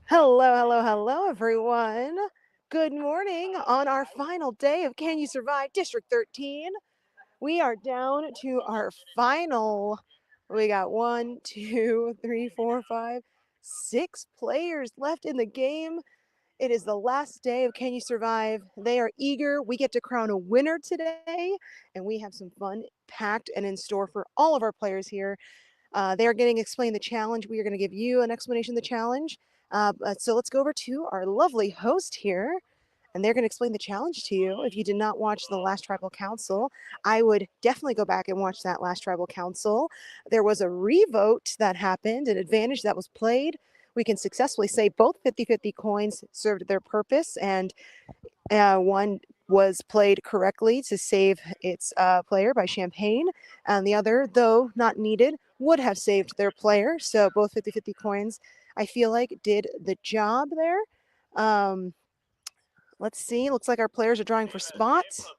Hello, hello, hello, everyone. Good morning on our final day of Can You Survive District 13. We are down to our final. We got 1, 2, 3, 4, 5, 6 players left in the game. It is the last day of Can You Survive. They are eager. We get to crown a winner today, and we have some fun packed and in store for all of our players here. They are getting explained the challenge. We are going to give you an explanation of the challenge. So let's go over to our lovely host here, and they're going to explain the challenge to you. If you did not watch the last Tribal Council, I would definitely go back and watch that last Tribal Council. There was a revote that happened, an advantage that was played. We can successfully say both 50-50 coins served their purpose, and one was played correctly to save its player by Champagne, and the other, though not needed, would have saved their player. So both 50-50 coins, I feel like, did the job there. Let's see. Looks like our players are drawing for spots.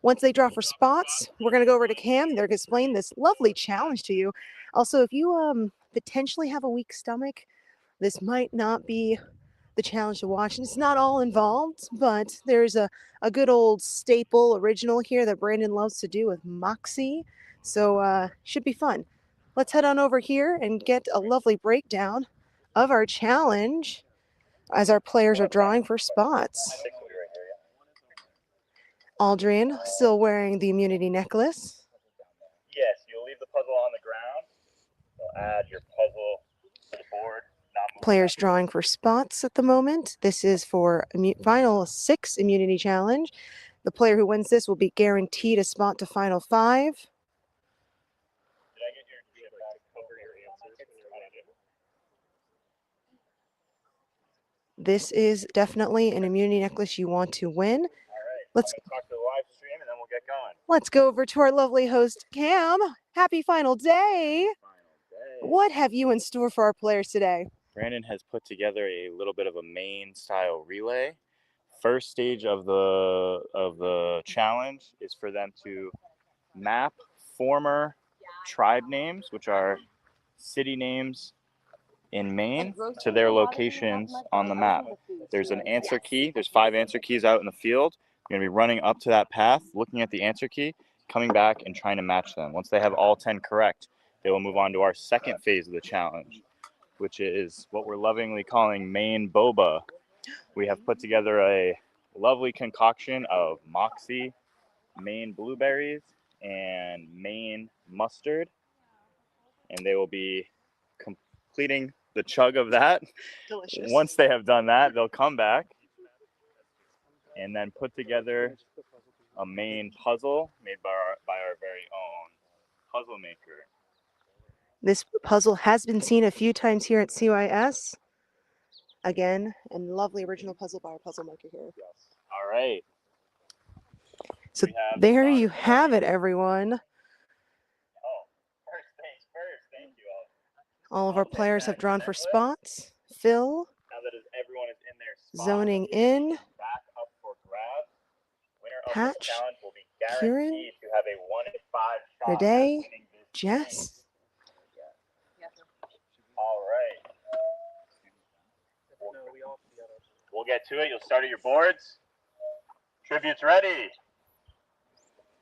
Once they draw for spots, we're going to go over to Cam. They're going to explain this lovely challenge to you. Also, if you potentially have a weak stomach, this might not be the challenge to watch. And it's not all involved, but there's a good old staple original here that Brandon loves to do with Moxie. So should be fun. Let's head on over here and get a lovely breakdown of our challenge as our players are drawing for spots. Aldrian still wearing the immunity necklace. Yes, you'll leave the puzzle on the ground. You'll add your puzzle to the board. Players drawing for spots at the moment. This is for final 6 immunity challenge. The player who wins this will be guaranteed a spot to final 5. Did I get your chip back? Cover your answers. This is definitely an immunity necklace you want to win. All right. Let's talk to the live stream and then we'll get going. Let's go over to our lovely host, Cam. Happy final day. What have you in store for our players today? Brandon has put together a little bit of a main style relay. First stage of the challenge is for them to map former tribe names, which are city names in Maine, to their locations on the map. There's an answer key. There's 5 answer keys out in the field. You're going to be running up to that path, looking at the answer key, coming back and trying to match them. Once they have all 10 correct, they will move on to our second phase of the challenge, which is what we're lovingly calling Maine Boba. We have put together a lovely concoction of Moxie, Maine blueberries, and Maine mustard, and they will be completing the chug of that. Delicious. Once they have done that, they'll come back and then put together a Maine puzzle made by our very own puzzle maker. This puzzle has been seen a few times here at CYS. Again, a lovely original puzzle by our puzzle maker here. Yes. All right. So there you have it, everyone. Oh, first things first. Thank you all. All of our players have drawn for spots. Phil, now that everyone is in their spot, zoning in. Back up for grabs. Winner of Patch, this challenge will be Kieran, guaranteed to have a 1 in 5 shot. Renee, Jess. All right. We'll get to it. You'll start at your boards. Tributes ready.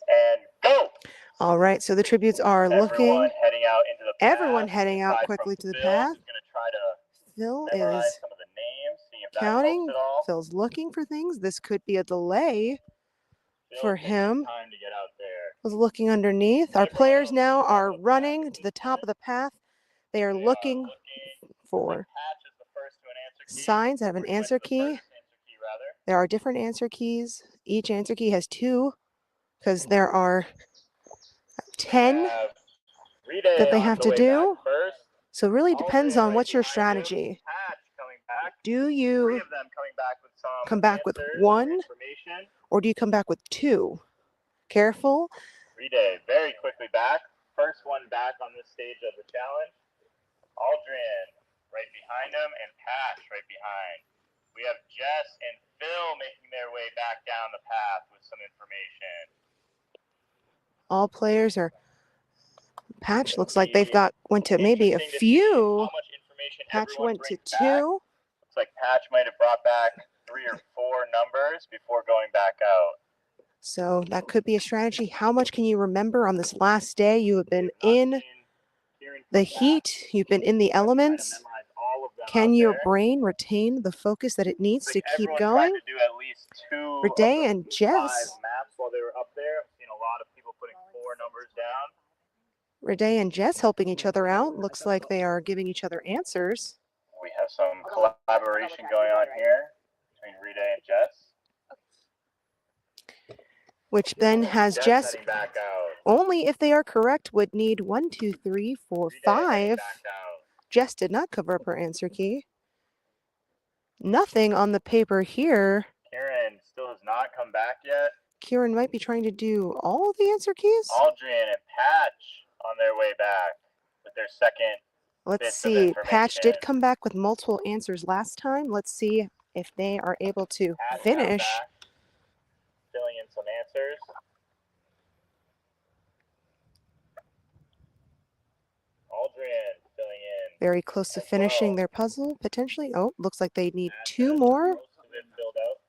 And go. All right, so the tributes are looking. Heading out into the path. Everyone heading out quickly to the path. Phil is counting. Phil's looking for things. This could be a delay for him. Time to get out there. Was looking underneath. Our players now are running to the top of the path. They are looking for signs that have an answer key. There are different answer keys. Each answer key has 2 because there are 10 that they have to do. So it really depends on what's your strategy. Do you come back with 1 or do you come back with 2? Careful. Rede very quickly back. First one back on this stage of the challenge. Aldrin right behind him and Patch right behind. We have Jess and Phil making their way back down the path with some information. All players are. Patch looks like they've went to maybe a few. Patch went to 2. Looks like Patch might have brought back 3 or 4 numbers before going back out. So that could be a strategy. How much can you remember on this last day? You have been in the heat, you've been in the elements. Can your brain retain the focus that it needs to keep going? To do at least 2 Renee and 5 Jess. maps while they were up there. I've seen a lot of people putting 4 numbers down. Renee and Jess helping each other out. Looks like they are giving each other answers. We have some collaboration going on here between Renee and Jess. Which then has Jess, heading back out. only if they are correct, would need 1, 2, 3, 4, Renee heading 5. back out. Jess did not cover up her answer key. Nothing on the paper here. Kieran still has not come back yet. Kieran might be trying to do all the answer keys. Aldrin and Patch on their way back with their second. Let's see. Patch did come back with multiple answers last time. Let's see if they are able to Patch finish. back, filling in some answers. Aldrin filling in. Very close to finishing their puzzle, potentially. Oh, looks like they need Patch 2 has more. most of it filled out.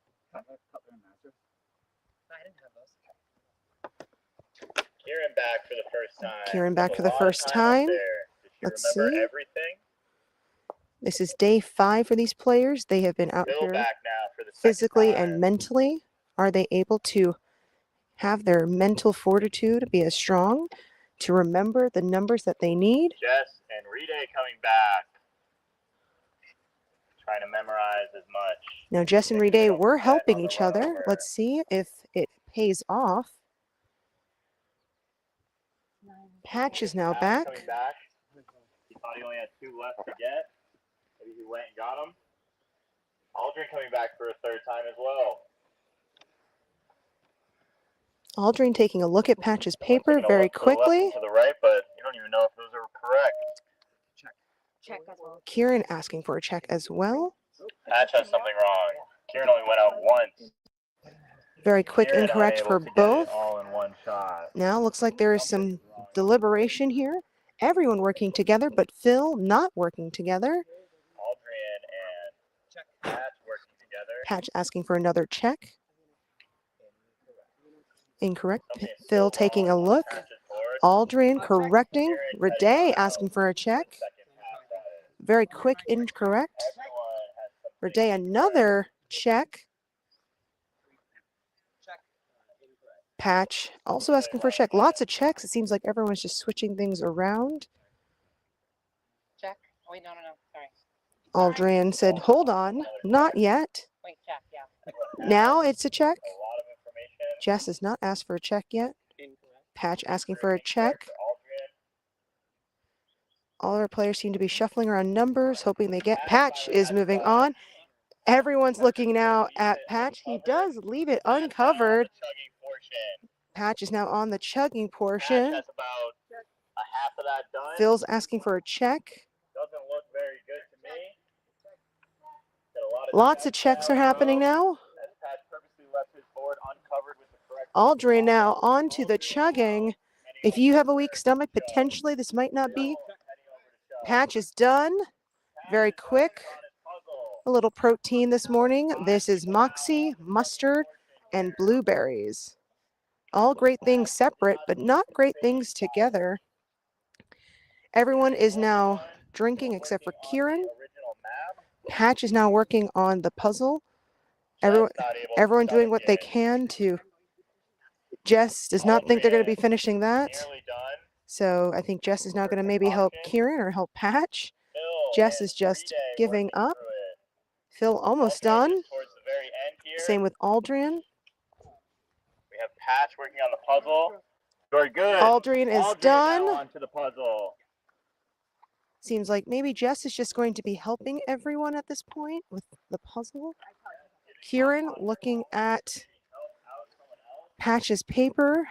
Kieran back for the first time. Kieran back Spent for a the lot of first up time. there. Did she Let's remember see. everything? This is day 5 for these players. They have been out Phil here back now for the physically second time. and mentally. Are they able to have their mental fortitude be as strong to remember the numbers that they need? Jess and Rita coming back. Trying to memorize as much. Now, Jess and Rede were helping each other. Let's see if it pays off. Patch is now back. Coming back. He thought he only had 2 left to get. Maybe he went and got them. Aldrin coming back for a 3rd time as well. Aldrin taking a look at Patch's paper very quickly. To the right, but you don't even know if those are correct. Check as well. Kieran asking for a check as well. Patch has something wrong. Kieran only went out once. Very quick Kieran incorrect unable for to get it both. all in one shot. Now looks like there is some deliberation here. Everyone working together, but Phil not working together. Aldrin and Patch working together. Patch asking for another check. Incorrect. Phil taking a look. Aldrin correcting. Rede asking for a check. Very quick incorrect. Rede another check. Patch also asking for a check. Lots of checks. It seems like everyone's just switching things around. Check. Wait, no. Sorry. Aldrin said, hold on, not yet. Wait, check, yeah. Now it's a check. A lot of information. Jess has not asked for a check yet. Patch asking for a check. All of our players seem to be shuffling around numbers, hoping they get. Patch is moving on. Everyone's looking now at Patch. He does leave it uncovered. Patch is now on the chugging portion. That's about a half of that done. Phil's asking for a check. Doesn't look very good to me. Got a Lots of checks are happening now. As Patch purposely left his board uncovered with the correct. Aldrin now onto the chugging. If you have a weak stomach, potentially this might not be. Patch is done. Very quick. A little protein this morning. This is moxie, mustard, and blueberries. All great things separate, but not great things together. Everyone is now drinking except for Kieran. Patch is now working on the puzzle. Everyone doing what they can to. Jess does not think they're going to be finishing that. So I think Jess is now going to maybe help Kieran or help Patch. Jess is just giving up. Phil almost done. Same with Aldrin. We have Patch working on the puzzle. Very good. Aldrin is done. Onto the puzzle. Seems like maybe Jess is just going to be helping everyone at this point with the puzzle. Kieran looking at Patch's paper.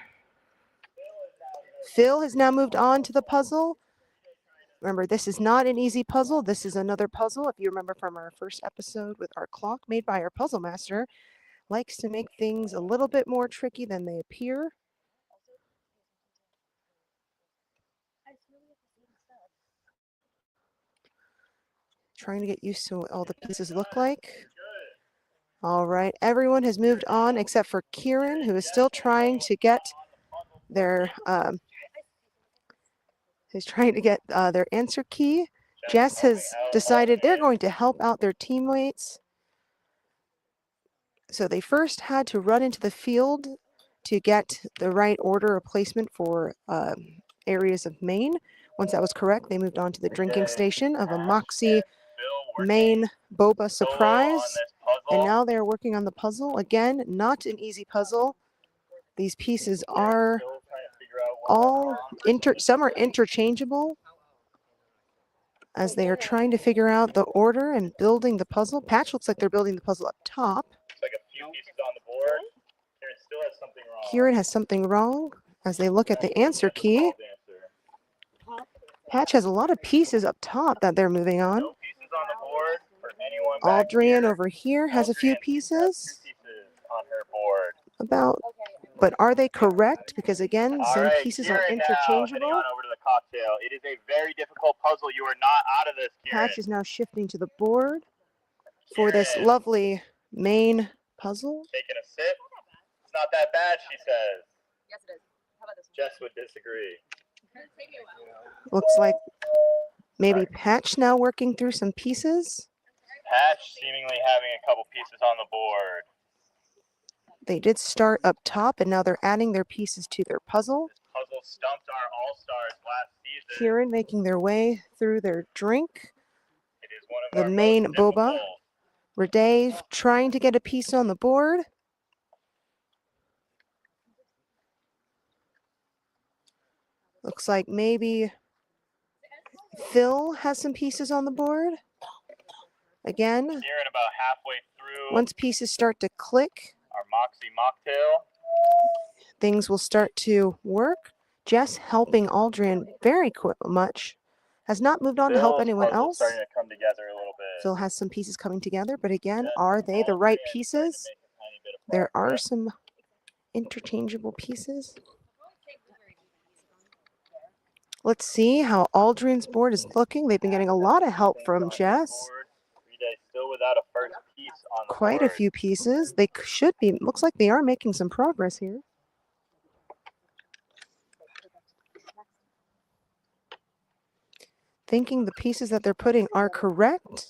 Phil has now moved on to the puzzle. Remember, this is not an easy puzzle. This is another puzzle. If you remember from our first episode with our clock made by our puzzle master, likes to make things a little bit more tricky than they appear. trying to get used to what all the pieces look like. All right, everyone has moved on except for Kieran, who is still trying to get their their answer key. Jess has decided they're going to help out their teammates. So they first had to run into the field to get the right order or placement for areas of Maine. Once that was correct, they moved on to the drinking station of a Moxie Maine Boba Surprise. And now they're working on the puzzle. Again, not an easy puzzle. These pieces are all, some are interchangeable as they are trying to figure out the order and building the puzzle. Patch looks like they're building the puzzle up top. Looks like a few pieces on the board. Kieran still has something wrong. Kieran has something wrong as they look at the answer key. Patch has a lot of pieces up top that they're moving on. No pieces on the board for anyone back Aldrian here. over here has a few pieces. 2 pieces on her board. But are they correct? Because again, All some right, pieces are Kieran now heading interchangeable. on over to the cocktail. It is a very difficult puzzle. You are not out of this, Kieran. Patch is now shifting to the board for this Kieran, lovely Maine puzzle. taking a sip. It's not that bad, she says. Yes, it is. How about this one? Jess would disagree. Looks like maybe Patch now working through some pieces. Patch seemingly having a couple pieces on the board. They did start up top and now they're adding their pieces to their puzzle. This puzzle stumped our all-stars last season. Kieran making their way through their drink. It is one of The our Maine most boba. difficult. Rade trying to get a piece on the board. Looks like maybe Phil has some pieces on the board. Again, Kieran about halfway through once pieces start to click, our Moxie mocktail. things will start to work. Jess helping Aldrin very much. Has not moved on to help Phil's anyone puzzle's else. starting to come together a little bit. Phil has some pieces coming together, but again, Jess are and they the right Aldrin pieces? starting to make a tiny bit of There are progress. some interchangeable pieces. Let's see how Aldrin's board is looking. They've been getting a lot of help from Jess. Rade still without a first piece on the Quite a board. few pieces. They should be. Looks like they are making some progress here. Thinking the pieces that they're putting are correct.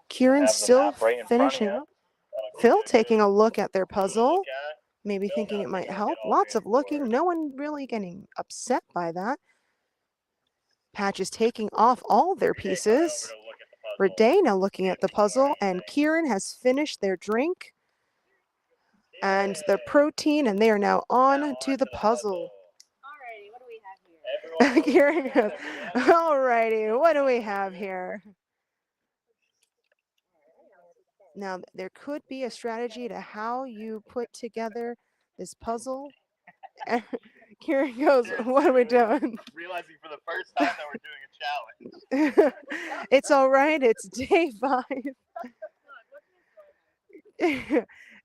Kieran's Have the still map right in front of finishing you. up. That'll give Phil you a taking a look at their good puzzle, look at. maybe Phil thinking now it might taking a help. look at Lots of Aldrin's looking. board. No one really getting upset by that. Patch is taking off all their Rade coming over pieces. to look at the puzzle. Rade now looking at the puzzle, and Kieran has finished their drink and their protein, and they are now on to the puzzle. Alrighty, what do we have here? Everyone Kieran knows goes, everyone. alrighty, what do we have here? Now, there could be a strategy to how you put together this puzzle. Kieran goes, what are we doing? Realizing for the first time that we're doing a challenge. It's all right. It's day 5.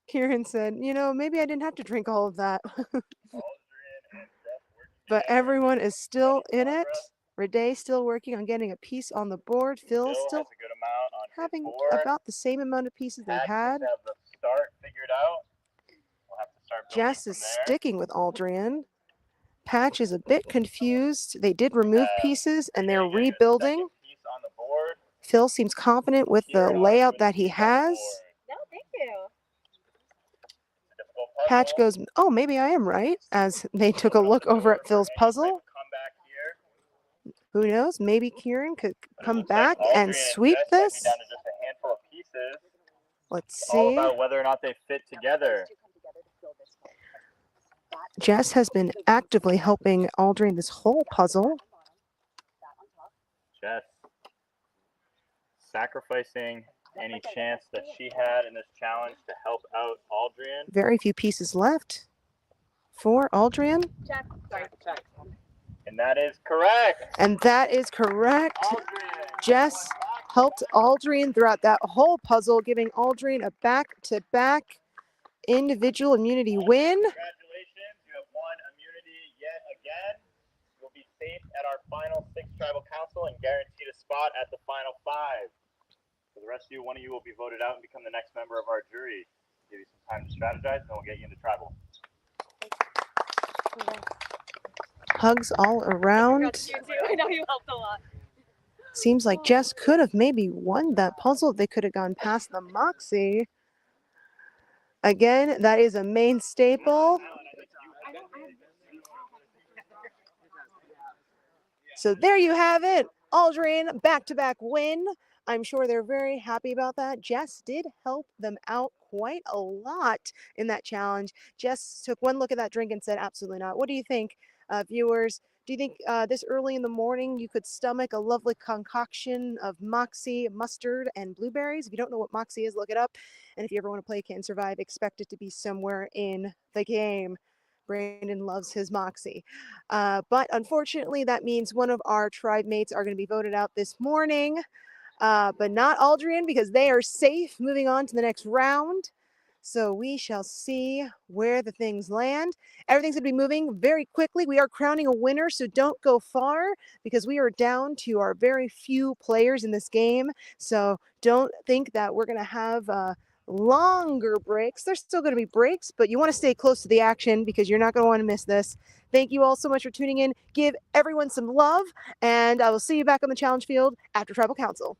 Kieran said, you know, maybe I didn't have to drink all of that. Aldrin and Jess working But together. everyone is still in it. Progress. Rade still working on getting a piece on the board. Phil Phil still has a good amount on his having board. about the same amount of pieces they've Patch had. must have the start figured out. We'll have to start building Jess from is there. sticking with Aldrin. Patch is a bit confused. They did remove pieces and they're Rade getting a rebuilding. second piece on the board. Phil seems confident with the Kieran on layout with that he piece on the has. board. No, thank you. It's a difficult puzzle. Patch goes, oh, maybe I am right, as they took a Open up look the over board at for Phil's any type puzzle. of comeback here. Who knows? Maybe Kieran could But it come looks like back and Aldrin sweep Jess might be this. down to just a handful of pieces. Let's It's all see. about whether or not they fit together. Jess has been actively helping Aldrin this whole puzzle. Jess sacrificing any chance that she had in this challenge to help out Aldrin. Very few pieces left for Aldrin. Check. Sorry, check. And that is correct. And that is correct. Aldrin. Jess helped Aldrin throughout that whole puzzle, giving Aldrin a back-to-back individual immunity win. Congratulations, you have won immunity yet again. You'll be safe at our final 6 tribal council and guaranteed a spot at the final 5. For the rest of you, one of you will be voted out and become the next member of our jury. Give you some time to strategize, and then we'll get you into tribal. Hugs all around. I know you helped a lot. Seems like Jess could have maybe won that puzzle if they could have gone past the Moxie. Again, that is a main staple. So there you have it. Aldrin, back-to-back win. I'm sure they're very happy about that. Jess did help them out quite a lot in that challenge. Jess took one look at that drink and said, absolutely not. What do you think, viewers? Do you think this early in the morning you could stomach a lovely concoction of Moxie, mustard, and blueberries? If you don't know what Moxie is, look it up. And if you ever want to play Can Survive, expect it to be somewhere in the game. Brandon loves his Moxie. But unfortunately, that means one of our tribe mates are going to be voted out this morning, but not Aldrian because they are safe moving on to the next round. So we shall see where the things land. Everything's going to be moving very quickly. We are crowning a winner, so don't go far because we are down to our very few players in this game. So don't think that we're going to have longer breaks. There's still going to be breaks, but you want to stay close to the action because you're not going to want to miss this. Thank you all so much for tuning in. Give everyone some love, and I will see you back on the challenge field after Tribal Council.